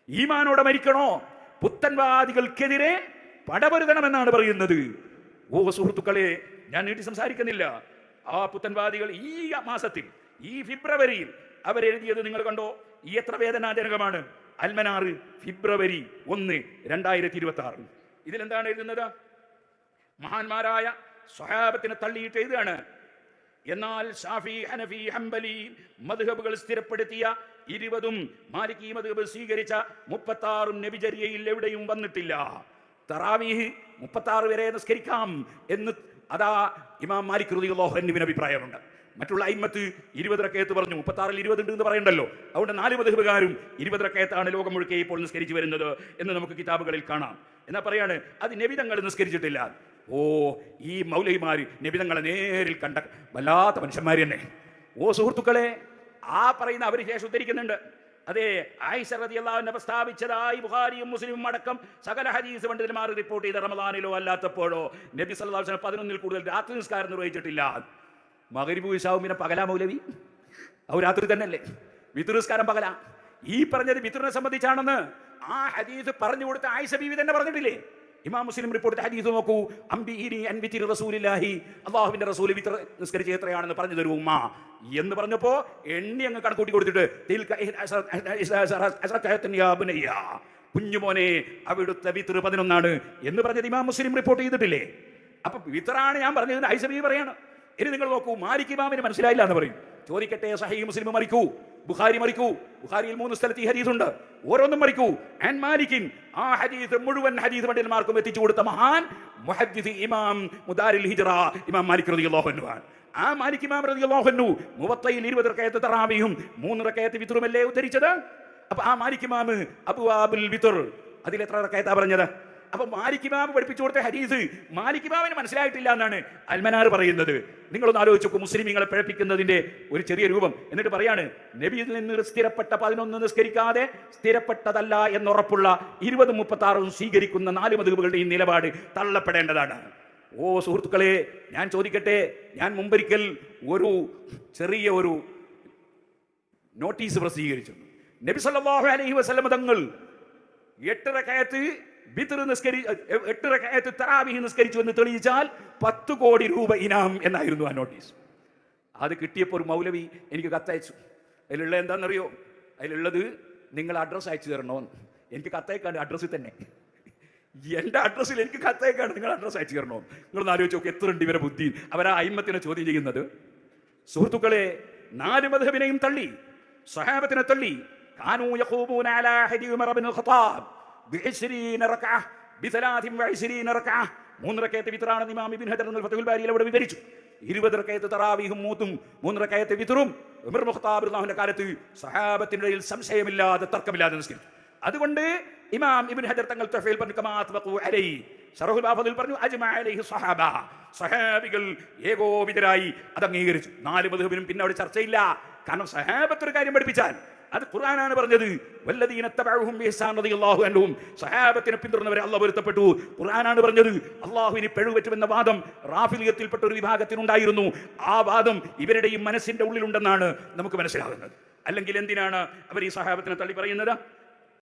ഈമാനോടെ മരിക്കണോ? പുത്തൻവാദികൾക്കെതിരെ പടപൊരുതണമെന്നാണ് പറയുന്നത്. ഓ സുഹൃത്തുക്കളെ, ഞാൻ നീട്ടി സംസാരിക്കുന്നില്ല. ആ പുത്തൻവാദികൾ ഈ മാസത്തിൽ, ഈ ഫെബ്രുവരിയിൽ അവരെഴുതിയത് നിങ്ങൾ കണ്ടോ? ഈ എത്ര വേദനാജനകമാണ്. അൽമനാർ ഫെബ്രുവരി 1, 2026. ഇതിലെന്താണ് എഴുതുന്നത്? മഹാന്മാരായ സ്വഹാബത്തിനെ തള്ളിയിട്ട് എഴുതുകയാണ്. എന്നാൽ ഷാഫി, ഹനഫി, ഹംബലി മദ്ഹബുകൾ സ്ഥിരപ്പെടുത്തിയ 20 മാലിക്കി മദ്ഹബ് സ്വീകരിച്ച 36 നബിചര്യയിൽ എവിടെയും വന്നിട്ടില്ല. തറാവീഹ് 36 വരെ നിസ്കരിക്കാം എന്ന് അതാ ഇമാം മാലിക് റളിയല്ലാഹു അൻഹുവിന് അഭിപ്രായമുണ്ട്. മറ്റുള്ള അയിമ്മത്ത് 20 റക്കഅത്ത് പറഞ്ഞു. 36-ൽ 20 ഉണ്ട് എന്ന് പറയണ്ടല്ലോ. അതുകൊണ്ട് 4 മദ്ഹബുകാരും 20 റക്കഅത്താണ് ലോകം മുഴുക്കെ ഇപ്പോൾ നിസ്കരിച്ചു വരുന്നത് എന്ന് നമുക്ക് കിതാബുകളിൽ കാണാം. എന്നാ പറയാണ് അത് നബിതങ്ങൾ നിസ്കരിച്ചിട്ടില്ല. ഓ, ഈ മൗലവിമാര് നബിതങ്ങളെ നേരിൽ കണ്ട വല്ലാത്ത മനുഷ്യന്മാർ തന്നെ. ഓ സുഹൃത്തുക്കളെ, ആ പറയുന്ന അവർ ശേഷം ഉദ്ധരിക്കുന്നുണ്ട്. അതെ, ആയിഷ റളിയല്ലാഹു അൻഹ പ്രസ്താവിച്ചതായി ബുഖാരിയും മുസ്ലിമും അടക്കം സകല ഹദീസ് പണ്ഡിതന്മാർ റിപ്പോർട്ട് ചെയ്ത റമദാനിലോ അല്ലാത്തപ്പോഴോ നബി സല്ലല്ലാഹു അലൈഹി വസല്ലം 11-ൽ കൂടുതൽ രാത്രി നിസ്കാരം നിർവഹിച്ചിട്ടില്ല. മഗ്രിബ് ഇശാഉം പിന്നെ പകലാ മൗലവി? അത് രാത്രി തന്നെയല്ലേ? വിത്ർ നിസ്കാരം പകലാ. ഈ പറഞ്ഞത് വിത്റിനെ സംബന്ധിച്ചാണെന്ന് ആ ഹദീസ് പറഞ്ഞു കൊടുത്ത ആയിഷ ബീവി തന്നെ പറഞ്ഞിട്ടില്ലേ? ഇമാം മുസ്ലിം റിപ്പോർട്ട് ഹദീസ് നോക്കൂ. അംബിഇനി അൻ വിത്രി റസൂലില്ലാഹി, അല്ലാഹുവിന്റെ റസൂൽ വിത്ർ നിസ്കരിച്ച് എത്രയാണെന്ന് പറഞ്ഞു തരൂ ഉമ്മ എന്ന് പറഞ്ഞപ്പോ എണ്ണി അങ്ങ് കണക്കൂട്ടി കൊടുത്തിട്ട് കുഞ്ഞുമോനെ അവിടുത്തെ വിത്ർ 11 എന്ന് പറഞ്ഞത് ഇമാം മുസ്ലിം റിപ്പോർട്ട് ചെയ്തിട്ടില്ലേ? അപ്പൊ വിത്റാണ് ഞാൻ പറഞ്ഞത് ആയിഷ ബീവി പറയാണ്. ഇനി നിങ്ങൾ നോക്കൂ, മാലിക് ഇമാമിന് മനസ്സിലായില്ല എന്ന് പറയും. ചോദിക്കട്ടെ, സഹീഹ് മുസ്ലിം മറിക്കൂ, ബുഖാരി മറിക്കൂ. ബുഖാരിയിൽ 3 സ്ഥലത്ത് ഈ ഹദീസ് ഉണ്ട്. ഓരോന്നും മറിക്കൂ. ആൻ മാലിക്കിൻ, ആ ഹദീസ് മുഴുവൻ ഹദീസ് പണ്ഡിതന്മാർക്കും എത്തിച്ചു കൊടുത്ത മഹാൻ മുഹദ്ദിസ് ഇമാം മുദാരിൽ ഹിജ്റ ഇമാം മാലിക് റളിയല്ലാഹു അൻഹു. ആ മാലിക് ഇമാം റളിയല്ലാഹു അൻഹു മുവത്തയിൽ 20 റകഅത്ത് തറാവീഹും 3 റകഅത്ത് വിത്റുമല്ലേ ഉദ്ധരിച്ചത്. അപ്പൊ ആ മാലിക് ഇമാം അബ്വാബുൽ വിത്ർ അതിൽ എത്ര റകഅത്താ പറഞ്ഞത്? അപ്പൊ മാലിക് ഇമാം പഠിപ്പിച്ചു കൊടുത്ത ഹദീസ് മാലിക് ഇമാമിന് മനസ്സിലായിട്ടില്ല എന്നാണ് അൽമനാർ പറയുന്നത്. നിങ്ങളൊന്ന് ആലോചിച്ച് നോക്കൂ, മുസ്ലിമീങ്ങളെ പിഴപ്പിക്കുന്നതിന്റെ ഒരു ചെറിയ രൂപം. എന്നിട്ട് പറയാണ്, നബിയിൽ നിന്ന് സ്ഥിരപ്പെട്ട 11 നിസ്കരിക്കാതെ സ്ഥിരപ്പെട്ടതല്ല എന്നുറപ്പുള്ള 20, 36 സ്വീകരിക്കുന്ന 4 മദ്ഹബുകളുടെയും നിലപാട് തള്ളപ്പെടേണ്ടതാണ്. ഓ സുഹൃത്തുക്കളെ, ഞാൻ ചോദിക്കട്ടെ, ഞാൻ മുമ്പൊരിക്കൽ ഒരു ചെറിയ ഒരു നോട്ടീസ് പ്രസിദ്ധീകരിച്ചു. നബി സല്ലല്ലാഹു അലൈഹി വസല്ലം തങ്ങൾ 8 റകഅത്ത് വിത്ർ നിസ്കരിച്ചു, 8 റകഅത്ത് തറാവീഹ് നിസ്കരിച്ചു എന്ന് തെളിയിച്ചാൽ 10 കോടി രൂപ ഇനാം എന്നായിരുന്നു ആ നോട്ടീസ്. അത് കിട്ടിയപ്പോൾ ഒരു മൗലവി എനിക്ക് കത്തയച്ചു. അതിലുള്ള എന്താണെന്നറിയോ? അതിലുള്ളത് നിങ്ങൾ അഡ്രസ്സ് അയച്ചു തരണമെന്ന്. എനിക്ക് കത്തയക്കാണ്ട് അഡ്രസ്സിൽ തന്നെ, എൻ്റെ അഡ്രസ്സിൽ എനിക്ക് കത്തയക്കാണ്ട് നിങ്ങൾ അഡ്രസ്സ് അയച്ചു തരണമെന്ന്. നിങ്ങളൊന്ന് ആലോചിച്ച് നോക്കി, എത്ര ഉണ്ട് ഇവരെ ബുദ്ധി. അവരാ അയിമ്മത്തിനെ ചോദ്യം ചെയ്യുന്നത്. സുഹൃത്തുക്കളെ, 4 മദ്ഹബിനെയും തള്ളി, സ്വഹാബത്തിനെ തള്ളി. കാനൂ യഖൂമൂന അലാ ഹദീ ഉമർ ഇബ്നുൽ ഖത്താബ് ബി20 റകഅ ബി23 റകഅ. 3 റകഅത്ത് വിത്റാണ് ഇമാം ഇബ്നു ഹജർ ഫത്ഹുൽ ബാരിയിൽ അവിടെ വിവരിച്ചു. 20 റകഅത്ത് തറാവീഹും 3 റകഅത്ത് വിത്റും ഉമർ ഇബ്നു ഖത്താബ് റളിയല്ലാഹുവിന്റെ കാലത്ത് സ്വഹാബത്തിന്റെ ഇടയിൽ സംശയമില്ലാതെ തർക്കമില്ലാതെ നിസ്കരിച്ചു. അതുകൊണ്ട് ഇമാം ഇബ്നു ഹജർ തങ്ങൾ തഫ്സീൽ പറഞ്ഞു, കമാ തഖൂ അലൈഹി ശറഹുൽ ബാഫദിൽ പറഞ്ഞു, അജ്മഅ അലൈഹി സ്വഹാബ, സ്വഹാബികൾ ഏകോപിതരായി അത് അംഗീകരിച്ചു. 4 മദ്ഹബിനും പിന്നെ അവിടെ ചർച്ചയില്ല. കാരണം സ്വഹാബത്ത് ഒരു കാര്യം പഠിപ്പിച്ചാൽ അത് ഖുർആനാണ് പറഞ്ഞത്. വല്ലദീന തബഉഹും ബിഇഹ്സാൻ റളിയല്ലാഹു അൻഹും, സ്വഹാബത്തിനെ പിന്തുടർന്നവരെ അല്ലാഹു പൊരുത്തപ്പെട്ടു. ഖുർആനാണ് പറഞ്ഞത്. അല്ലാഹുവിനെ പിഴവുപറ്റുമെന്ന വാദം റാഫിലിയത്തിൽപ്പെട്ട ഒരു വിഭാഗത്തിനുണ്ടായിരുന്നു. ആ വാദം ഇവരുടെയും മനസ്സിന്റെ ഉള്ളിലുണ്ടെന്നാണ് നമുക്ക് മനസ്സിലാകുന്നത്. അല്ലെങ്കിൽ എന്തിനാണ് അവർ ഈ സ്വഹാബത്തിനെ തള്ളി പറയുന്നത്?